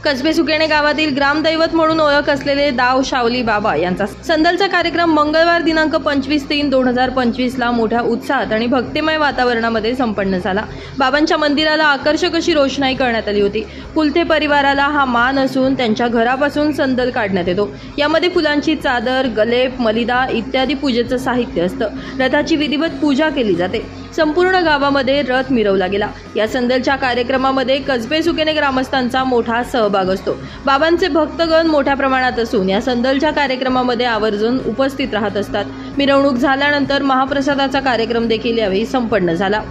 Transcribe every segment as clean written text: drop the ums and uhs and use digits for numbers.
कसबे सुकेणे गावातील ग्रामदैवत म्हणून ओळख असलेले दाव शावली बाबा यांचा संदलचा कार्यक्रम मंगळवार दिनांक 25/3/2025 ला मोठ्या उत्साहात आणि भक्तिमय वातावरणामध्ये संपन्न झाला। बाबांच्या मंदिराला आकर्षक अशी रोषणाई करण्यात आली होती। कुलथे परिवाराला हा मान असून त्यांच्या घरापासून संदल काढण्यात येतो। यामध्ये फुलांची चादर, गलेप, मलिदा इत्यादी पूजेचं साहित्य असतं। रथाची विधिवत पूजा केली जाते। संपूर्ण गावामध्ये रथ मिरवला गेला। या संदलच्या कार्यक्रमामध्ये कसबे सुकेणे ग्रामस्थांचा मोठा सहभाग असतो। बाबांचे भक्तगण मोठ्या प्रमाणात असून या संदलच्या कार्यक्रमामध्ये आवर्जून उपस्थित राहत असतात। मिरवणूक झाल्यानंतर महाप्रसादाचा कार्यक्रम देखील यावेळी संपन्न झाला।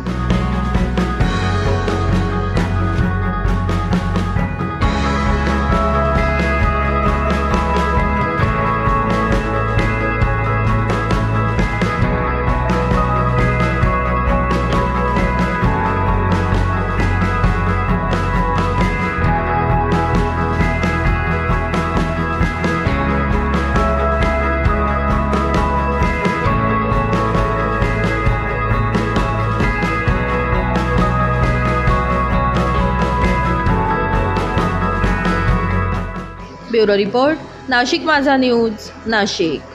ब्युरो रिपोर्ट, नाशिक माझा न्यूज, नाशिक।